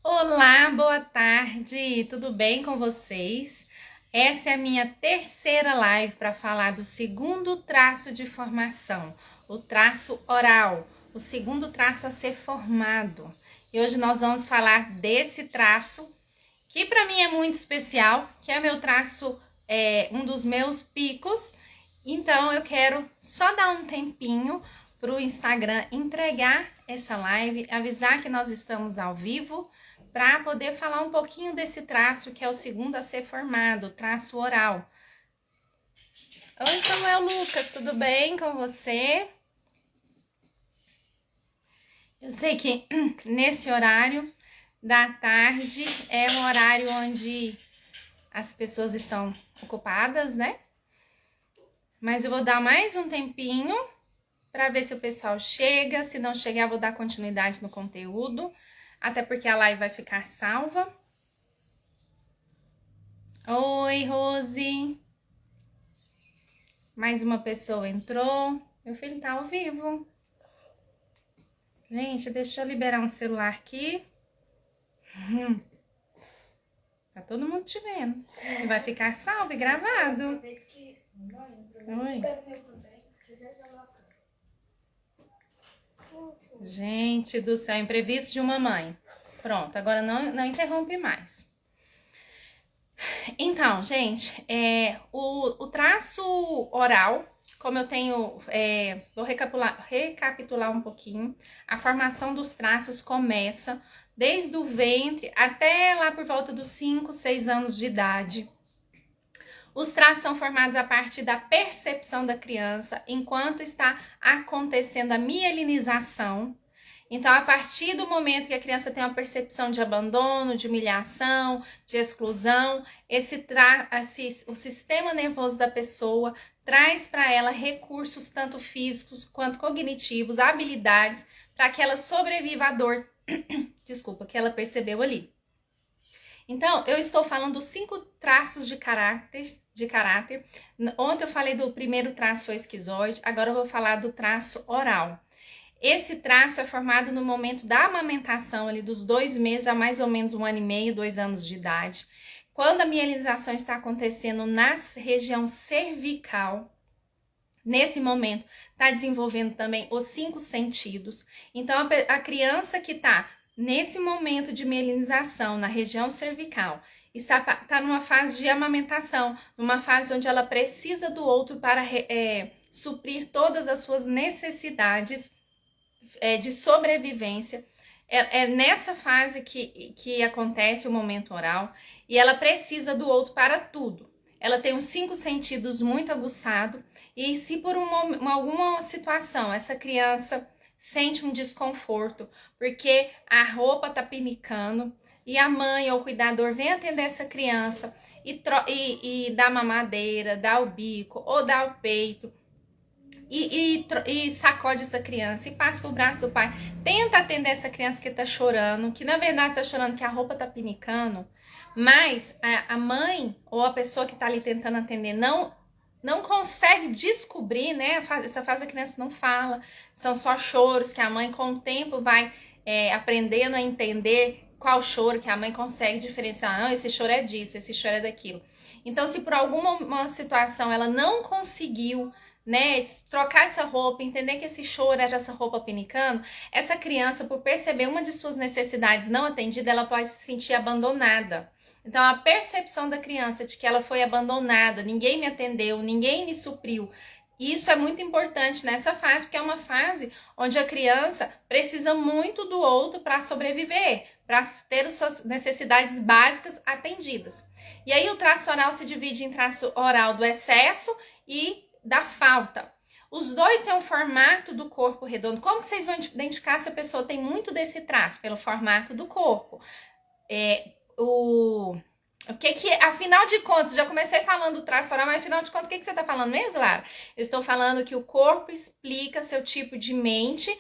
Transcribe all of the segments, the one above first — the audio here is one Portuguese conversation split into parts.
Olá, boa tarde, tudo bem com vocês? Essa é a minha terceira live para falar do segundo traço de formação, o traço oral, o segundo traço a ser formado. E hoje nós vamos falar desse traço, que para mim é muito especial, que é meu traço, um dos meus picos. Então eu quero só dar um tempinho para o Instagram entregar essa live, avisar que nós estamos ao vivo, para poder falar um pouquinho desse traço que é o segundo a ser formado, o traço oral. Oi, Samuel Lucas, tudo bem com você? Eu sei que nesse horário da tarde é um horário onde as pessoas estão ocupadas, né? Mas eu vou dar mais um tempinho para ver se o pessoal chega. Se não chegar, vou dar continuidade no conteúdo, até porque a live vai ficar salva. Oi, Rose. Mais uma pessoa entrou. Meu filho tá ao vivo. Gente, deixa eu liberar um celular aqui. Tá todo mundo te vendo. E vai ficar salvo e gravado. Oi. Gente do céu, imprevisto de uma mãe. Pronto, agora não interrompe mais. Então, gente, o traço oral, como eu tenho, vou recapitular um pouquinho, a formação dos traços começa desde o ventre até lá por volta dos 5, 6 anos de idade. Os traços são formados a partir da percepção da criança, enquanto está acontecendo a mielinização. Então, a partir do momento que a criança tem uma percepção de abandono, de humilhação, de exclusão, o sistema nervoso da pessoa traz para ela recursos tanto físicos quanto cognitivos, habilidades, para que ela sobreviva à dor, que ela percebeu ali. Então, eu estou falando dos 5 traços de caráter. Ontem eu falei do primeiro traço, foi esquizoide, agora eu vou falar do traço oral. Esse traço é formado no momento da amamentação, ali dos 2 meses a mais ou menos 1 ano e meio, 2 anos de idade. Quando a mielinização está acontecendo na região cervical, nesse momento está desenvolvendo também os 5 sentidos. Então, a criança que está nesse momento de mielinização na região cervical, está numa fase de amamentação, numa fase onde ela precisa do outro para suprir todas as suas necessidades de sobrevivência. É nessa fase que acontece o momento oral e ela precisa do outro para tudo. Ela tem os 5 sentidos muito aguçados e se por alguma situação essa criança sente um desconforto porque a roupa tá pinicando e a mãe ou o cuidador vem atender essa criança e dá mamadeira, dá o bico ou dá o peito, e sacode essa criança e passa pro braço do pai, tenta atender essa criança que tá chorando, que na verdade tá chorando que a roupa tá pinicando, mas a mãe ou a pessoa que tá ali tentando atender não consegue descobrir, né? Essa fase a criança não fala, são só choros que a mãe com o tempo vai aprendendo a entender qual choro, que a mãe consegue diferenciar, não, esse choro é disso, esse choro é daquilo. Então, se por alguma situação ela não conseguiu, né, trocar essa roupa, entender que esse choro era essa roupa pinicando, essa criança, por perceber uma de suas necessidades não atendida, ela pode se sentir abandonada. Então, a percepção da criança de que ela foi abandonada, ninguém me atendeu, ninguém me supriu, isso é muito importante nessa fase, porque é uma fase onde a criança precisa muito do outro para sobreviver, para ter as suas necessidades básicas atendidas. E aí o traço oral se divide em traço oral do excesso e da falta. Os dois têm um formato do corpo redondo. Como que vocês vão identificar se a pessoa tem muito desse traço? Pelo formato do corpo. Afinal de contas, já comecei falando do traço oral, mas afinal de contas, o que você está falando mesmo, Lara? Eu estou falando que o corpo explica seu tipo de mente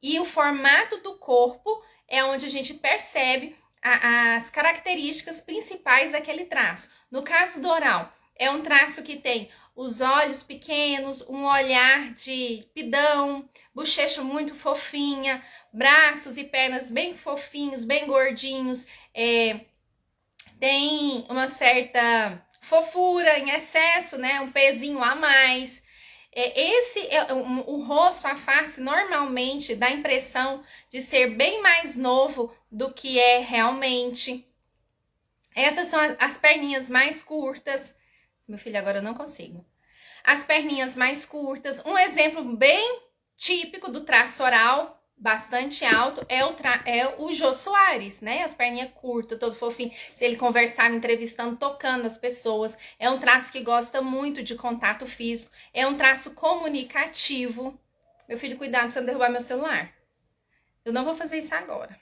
e o formato do corpo é onde a gente percebe as características principais daquele traço. No caso do oral, é um traço que tem os olhos pequenos, um olhar de pidão, bochecha muito fofinha, braços e pernas bem fofinhos, bem gordinhos, tem uma certa fofura em excesso, né? Um pezinho a mais. O rosto, a face, normalmente dá a impressão de ser bem mais novo do que é realmente. Essas são as perninhas mais curtas. Meu filho, agora eu não consigo. As perninhas mais curtas. Um exemplo bem típico do traço oral, bastante alto, é o Jô Soares, né? As perninhas curtas, todo fofinho. Se ele conversava, entrevistando, tocando as pessoas. É um traço que gosta muito de contato físico. É um traço comunicativo. Meu filho, cuidado pra você não derrubar meu celular. Eu não vou fazer isso agora.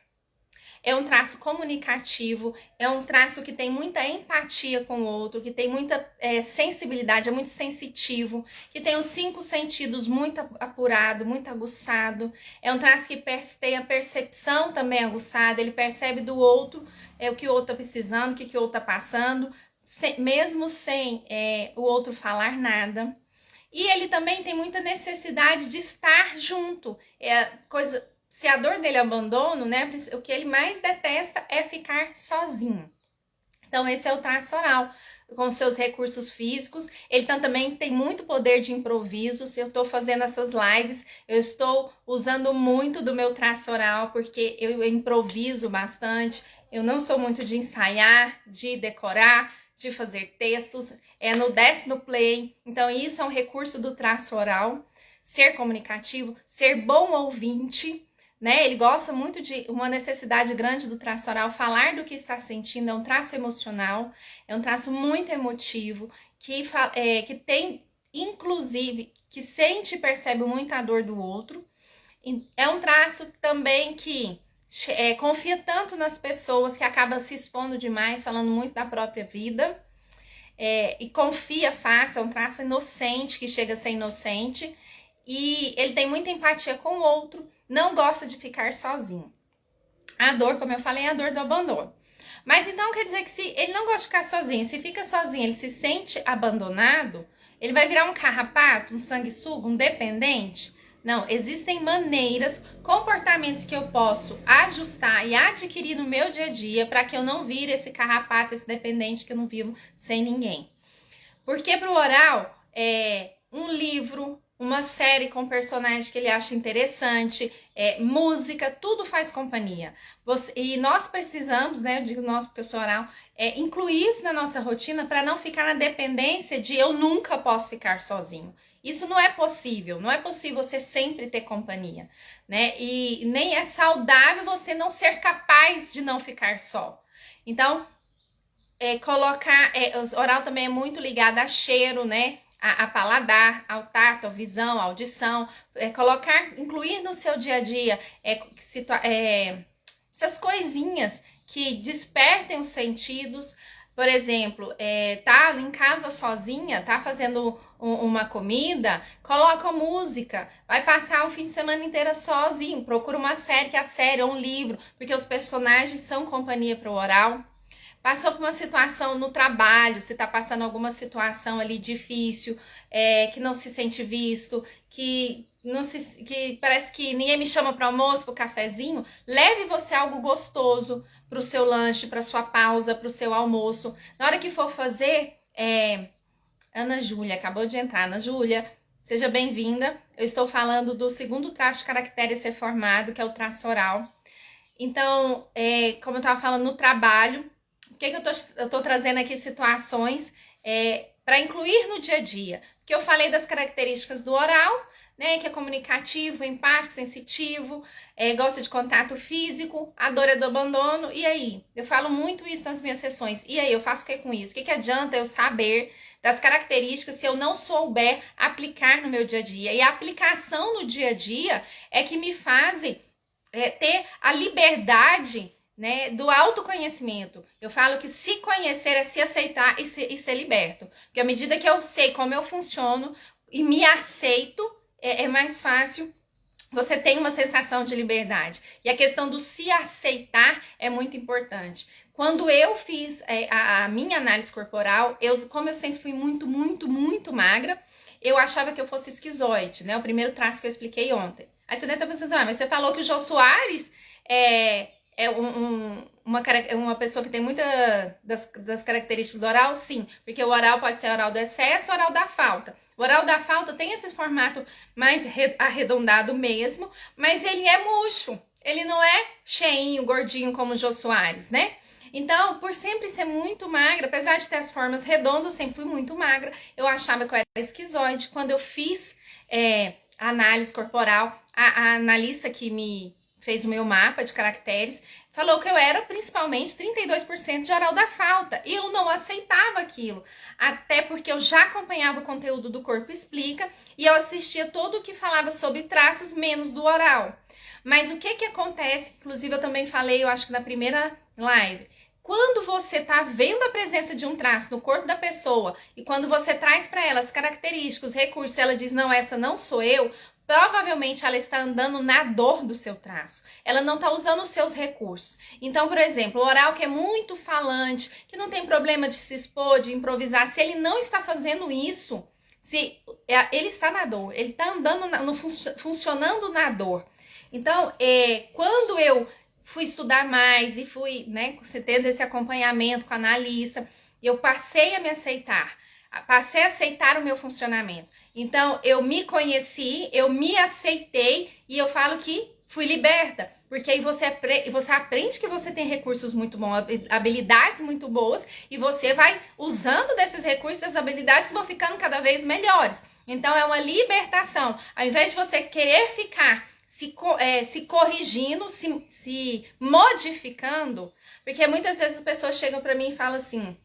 É um traço comunicativo, é um traço que tem muita empatia com o outro, que tem muita sensibilidade, é muito sensitivo, que tem os 5 sentidos muito apurado, muito aguçado. É um traço que tem a percepção também aguçada, ele percebe do outro o que o outro está precisando, o que o outro está passando, mesmo sem o outro falar nada. E ele também tem muita necessidade de estar junto, se a dor dele é abandono, né, o que ele mais detesta é ficar sozinho. Então, esse é o traço oral, com seus recursos físicos. Ele também tem muito poder de improviso. Se eu estou fazendo essas lives, eu estou usando muito do meu traço oral, porque eu improviso bastante. Eu não sou muito de ensaiar, de decorar, de fazer textos. É no 10 play. Então, isso é um recurso do traço oral. Ser comunicativo, ser bom ouvinte, né? Ele gosta muito de uma necessidade grande do traço oral, falar do que está sentindo, é um traço emocional, é um traço muito emotivo, que tem, inclusive, que sente e percebe muito a dor do outro. É um traço também que confia tanto nas pessoas, que acaba se expondo demais, falando muito da própria vida, e confia fácil, é um traço inocente, que chega a ser inocente, e ele tem muita empatia com o outro, não gosta de ficar sozinho. A dor, como eu falei, é a dor do abandono. Mas então quer dizer que se ele não gosta de ficar sozinho, se fica sozinho, ele se sente abandonado, ele vai virar um carrapato, um sanguessuga, um dependente? Não, existem maneiras, comportamentos que eu posso ajustar e adquirir no meu dia a dia para que eu não vire esse carrapato, esse dependente que eu não vivo sem ninguém. Porque pro oral, um livro, uma série com personagem que ele acha interessante, música, tudo faz companhia. E nós precisamos, né, eu digo nós porque eu sou oral, incluir isso na nossa rotina para não ficar na dependência de eu nunca posso ficar sozinho. Isso não é possível, não é possível você sempre ter companhia, né? E nem é saudável você não ser capaz de não ficar só. Então, oral também é muito ligado a cheiro, né? A paladar, ao tato, à visão, à audição, incluir no seu dia a dia essas coisinhas que despertem os sentidos. Por exemplo, tá em casa sozinha, tá fazendo uma comida, coloca música, vai passar o fim de semana inteira sozinho, procura uma série, que é a série ou um livro, porque os personagens são companhia para o oral. Passou por uma situação no trabalho, se tá passando alguma situação ali difícil, que não se sente visto, que parece que ninguém me chama para almoço, para o cafezinho, leve você algo gostoso para o seu lanche, para sua pausa, para o seu almoço. Na hora que for fazer, Ana Júlia, acabou de entrar. Ana Júlia, seja bem-vinda. Eu estou falando do segundo traço de caractere a ser formado, que é o traço oral. Então, como eu estava falando no trabalho, o que eu tô trazendo aqui situações para incluir no dia a dia? Porque eu falei das características do oral, né? Que é comunicativo, empático, sensitivo, gosta de contato físico, a dor é do abandono. E aí? Eu falo muito isso nas minhas sessões. E aí, eu faço o que com isso? O que adianta eu saber das características se eu não souber aplicar no meu dia a dia? E a aplicação no dia a dia é que me faz ter a liberdade, né, do autoconhecimento. Eu falo que se conhecer é se aceitar e ser liberto. Porque à medida que eu sei como eu funciono e me aceito, é mais fácil. Você tem uma sensação de liberdade. E a questão do se aceitar é muito importante. Quando eu fiz a minha análise corporal, como eu sempre fui muito magra, eu achava que eu fosse esquizoide, né? O primeiro traço que eu expliquei ontem. Aí você deve estar pensando, mas você falou que o Jô Soares é uma pessoa que tem muita das características do oral? Sim, porque o oral pode ser oral do excesso, oral da falta. O oral da falta tem esse formato mais arredondado mesmo, mas ele é murcho. Ele não é cheinho, gordinho como o Jô Soares, né? Então, por sempre ser muito magra, apesar de ter as formas redondas, sempre fui muito magra, eu achava que eu era esquizoide. Quando eu fiz a análise corporal, a analista que me fez o meu mapa de caracteres, falou que eu era principalmente 32% de oral da falta. E eu não aceitava aquilo. Até porque eu já acompanhava o conteúdo do Corpo Explica e eu assistia tudo o que falava sobre traços, menos do oral. Mas o que acontece, inclusive eu também falei, eu acho que na primeira live, quando você tá vendo a presença de um traço no corpo da pessoa e quando você traz para ela as características, os recursos, ela diz, não, essa não sou eu, provavelmente ela está andando na dor do seu traço. Ela não está usando os seus recursos. Então, por exemplo, o oral que é muito falante, que não tem problema de se expor, de improvisar, se ele não está fazendo isso, se ele está na dor, ele está andando, funcionando na dor. Então, quando eu fui estudar mais e fui, né, você tendo esse acompanhamento com a analista, eu passei a me aceitar. Passei a aceitar o meu funcionamento. Então, eu me conheci, eu me aceitei e eu falo que fui liberta. Porque aí você aprende que você tem recursos muito bons, habilidades muito boas, e você vai usando desses recursos, dessas habilidades que vão ficando cada vez melhores. Então, é uma libertação. Ao invés de você querer ficar se corrigindo, se modificando, porque muitas vezes as pessoas chegam para mim e falam assim,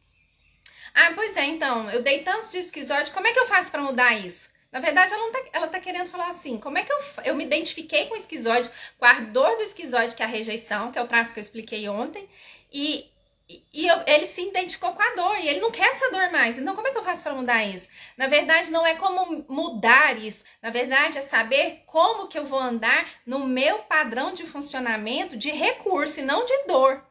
pois é, então, eu dei tantos de esquizoide, como é que eu faço para mudar isso? Na verdade, ela tá querendo falar assim, como é que eu me identifiquei com o esquizoide, com a dor do esquizoide, que é a rejeição, que é o traço que eu expliquei ontem, ele se identificou com a dor, e ele não quer essa dor mais. Então, como é que eu faço para mudar isso? Na verdade, não é como mudar isso. Na verdade, é saber como que eu vou andar no meu padrão de funcionamento de recurso e não de dor.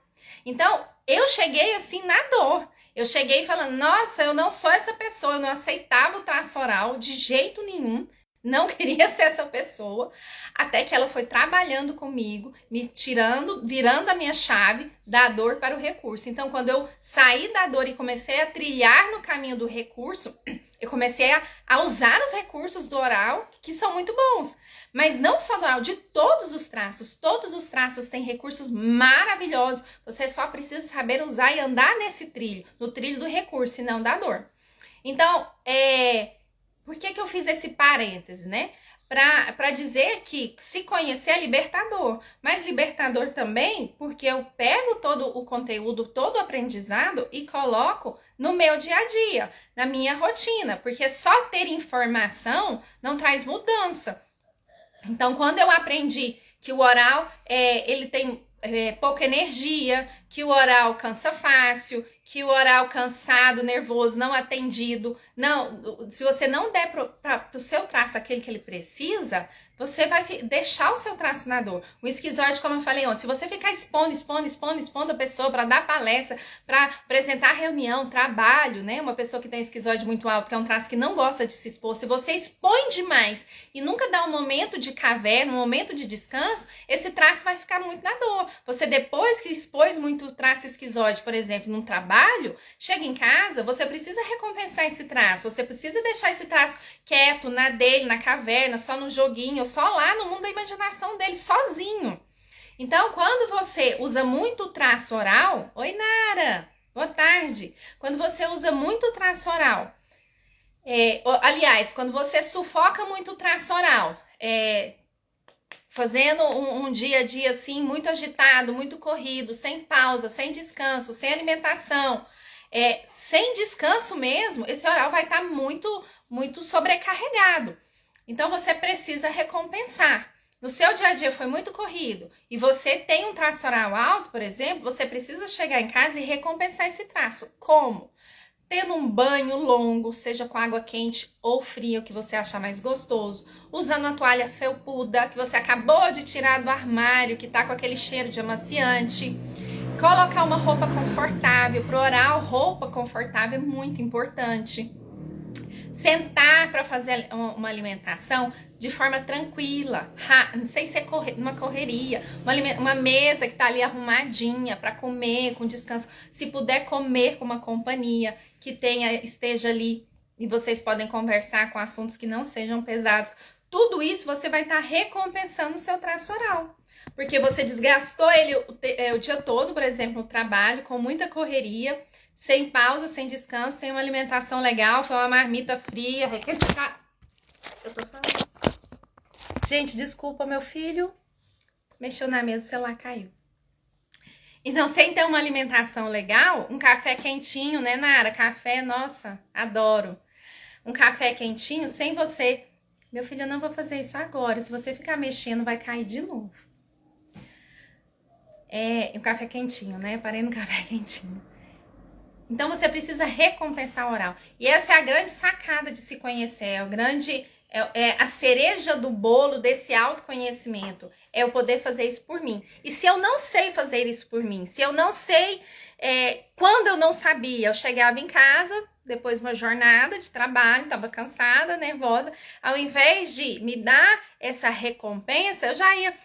Então, eu cheguei assim na dor. Eu cheguei falando, nossa, eu não sou essa pessoa, eu não aceitava o traço oral de jeito nenhum, não queria ser essa pessoa, até que ela foi trabalhando comigo, me tirando, virando a minha chave da dor para o recurso. Então, quando eu saí da dor e comecei a trilhar no caminho do recurso, eu comecei a usar os recursos do oral, que são muito bons. Mas não só do oral, de todos os traços têm recursos maravilhosos. Você só precisa saber usar e andar nesse trilho, no trilho do recurso e não da dor. Então, por que eu fiz esse parêntese, né? Para dizer que se conhecer é libertador, mas libertador também porque eu pego todo o conteúdo, todo o aprendizado e coloco no meu dia a dia, na minha rotina, porque só ter informação não traz mudança. Então, quando eu aprendi que o oral, ele tem pouca energia, que o oral cansa fácil, que o oral cansado, nervoso, não atendido, não, se você não der para o seu traço aquele que ele precisa, você vai deixar o seu traço na dor. O esquizoide, como eu falei ontem, se você ficar expondo a pessoa para dar palestra, para apresentar reunião, trabalho, né? Uma pessoa que tem um esquizoide muito alto, que é um traço que não gosta de se expor, se você expõe demais e nunca dá um momento de caverna, um momento de descanso, esse traço vai ficar muito na dor. Você, depois que expôs muito o traço esquizoide, por exemplo, num trabalho, chega em casa, você precisa recompensar esse traço, você precisa deixar esse traço quieto, na dele, na caverna, só no joguinho, só lá no mundo da imaginação dele, sozinho. Então, quando você usa muito o traço oral, oi Nara, boa tarde. Quando você usa muito o traço oral, aliás, quando você sufoca muito o traço oral, fazendo um dia a dia assim, muito agitado, muito corrido, sem pausa, sem descanso, sem alimentação, sem descanso mesmo, esse oral vai estar muito sobrecarregado. Então, você precisa recompensar. No seu dia a dia foi muito corrido e você tem um traço oral alto, por exemplo, você precisa chegar em casa e recompensar esse traço. Como? Tendo um banho longo, seja com água quente ou fria, o que você achar mais gostoso. Usando uma toalha felpuda que você acabou de tirar do armário, que tá com aquele cheiro de amaciante. Colocar uma roupa confortável. Pro oral, roupa confortável é muito importante. Sentar para fazer uma alimentação de forma tranquila, sem ser uma correria, uma mesa que tá ali arrumadinha para comer com descanso. Se puder comer com uma companhia que esteja ali e vocês podem conversar com assuntos que não sejam pesados. Tudo isso você vai estar recompensando o seu traço oral. Porque você desgastou ele o dia todo, por exemplo, no trabalho, com muita correria, sem pausa, sem descanso, sem uma alimentação legal, foi uma marmita fria, requentada. Eu tô falando. Gente, desculpa, meu filho mexeu na mesa, o celular caiu. Então, sem ter uma alimentação legal, um café quentinho, né, Nara? Café, nossa, adoro. Um café quentinho, sem você... Meu filho, eu não vou fazer isso agora. Se você ficar mexendo, vai cair de novo. Um café quentinho, né? Eu parei no café quentinho. Então, você precisa recompensar o oral. E essa é a grande sacada de se conhecer. A cereja do bolo desse autoconhecimento. É eu poder fazer isso por mim. E se eu não sei fazer isso por mim, se eu não sei... quando eu não sabia, eu chegava em casa, depois de uma jornada de trabalho, estava cansada, nervosa. Ao invés de me dar essa recompensa, eu já ia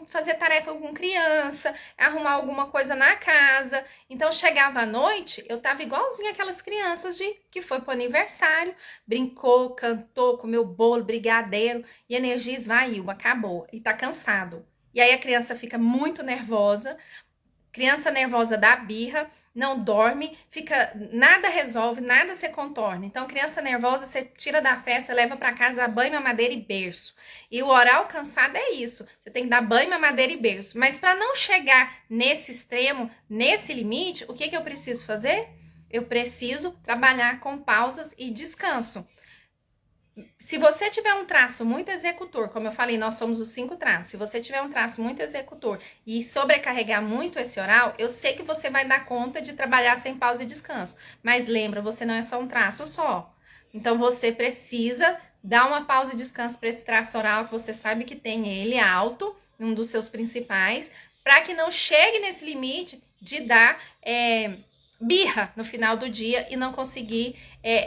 fazer tarefa com criança, arrumar alguma coisa na casa. Então, chegava à noite, eu tava igualzinha aquelas crianças que foi pro aniversário, brincou, cantou, comeu bolo, brigadeiro, e a energia esvaiu, acabou, e tá cansado. E aí a criança fica muito nervosa, criança nervosa dá birra, não dorme, nada resolve, nada se contorna. Então, criança nervosa, você tira da festa, leva para casa banho, mamadeira e berço. E o oral cansado é isso. Você tem que dar banho, mamadeira e berço. Mas para não chegar nesse extremo, nesse limite, o que eu preciso fazer? Eu preciso trabalhar com pausas e descanso. Se você tiver um traço muito executor, como eu falei, nós somos os 5 traços. Se você tiver um traço muito executor e sobrecarregar muito esse oral, eu sei que você vai dar conta de trabalhar sem pausa e descanso. Mas lembra, você não é só um traço só. Então você precisa dar uma pausa e descanso para esse traço oral que você sabe que tem ele alto, um dos seus principais, para que não chegue nesse limite de dar birra no final do dia e não conseguir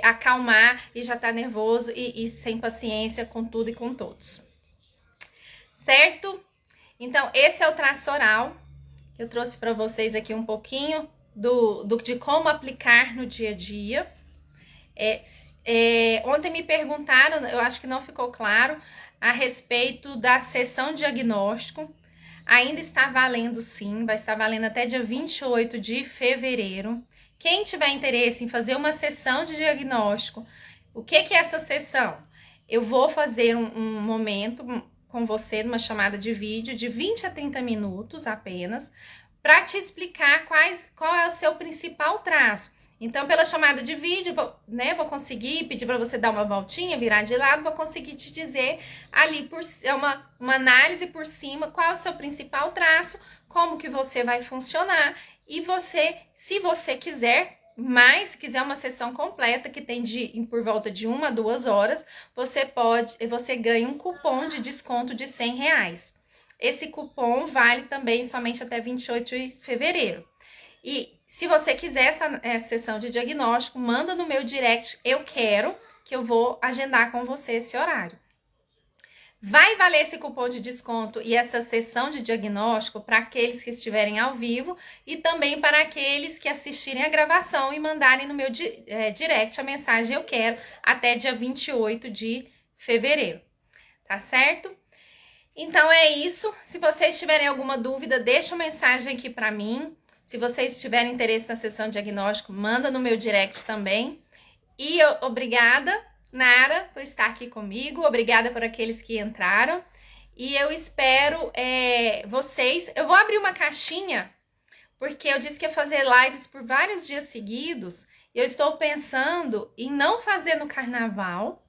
acalmar e já tá nervoso e sem paciência com tudo e com todos. Certo? Então, esse é o traço oral. Eu trouxe para vocês aqui um pouquinho de como aplicar no dia a dia. Ontem me perguntaram, eu acho que não ficou claro, a respeito da sessão diagnóstico. Ainda está valendo sim, vai estar valendo até dia 28 de fevereiro. Quem tiver interesse em fazer uma sessão de diagnóstico, o que é essa sessão? Eu vou fazer um momento com você, numa chamada de vídeo de 20 a 30 minutos apenas, para te explicar qual é o seu principal traço. Então, pela chamada de vídeo, vou conseguir pedir para você dar uma voltinha, virar de lado, vou conseguir te dizer ali, uma análise por cima, qual é o seu principal traço, como que você vai funcionar. E você, se você quiser, se quiser uma sessão completa, que tem por volta de 1 a 2 horas, você ganha um cupom de desconto de R$100. Esse cupom vale também somente até 28 de fevereiro. E se você quiser essa sessão de diagnóstico, manda no meu direct, que eu vou agendar com você esse horário. Vai valer esse cupom de desconto e essa sessão de diagnóstico para aqueles que estiverem ao vivo e também para aqueles que assistirem a gravação e mandarem no meu direct a mensagem eu quero até dia 28 de fevereiro. Tá certo? Então é isso. Se vocês tiverem alguma dúvida, deixa uma mensagem aqui para mim. Se vocês tiverem interesse na sessão de diagnóstico, manda no meu direct também. E obrigada, Nara, por estar aqui comigo. Obrigada por aqueles que entraram. E eu espero vocês. Eu vou abrir uma caixinha, porque eu disse que ia fazer lives por vários dias seguidos. Eu estou pensando em não fazer no carnaval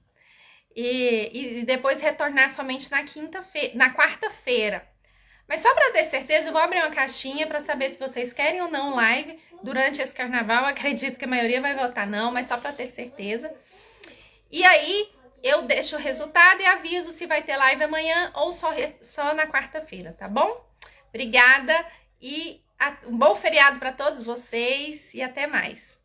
e depois retornar somente na quarta-feira. Mas só para ter certeza, eu vou abrir uma caixinha para saber se vocês querem ou não live durante esse carnaval. Eu acredito que a maioria vai votar não, mas só para ter certeza. E aí, eu deixo o resultado e aviso se vai ter live amanhã ou só na quarta-feira, tá bom? Obrigada e um bom feriado para todos vocês e até mais.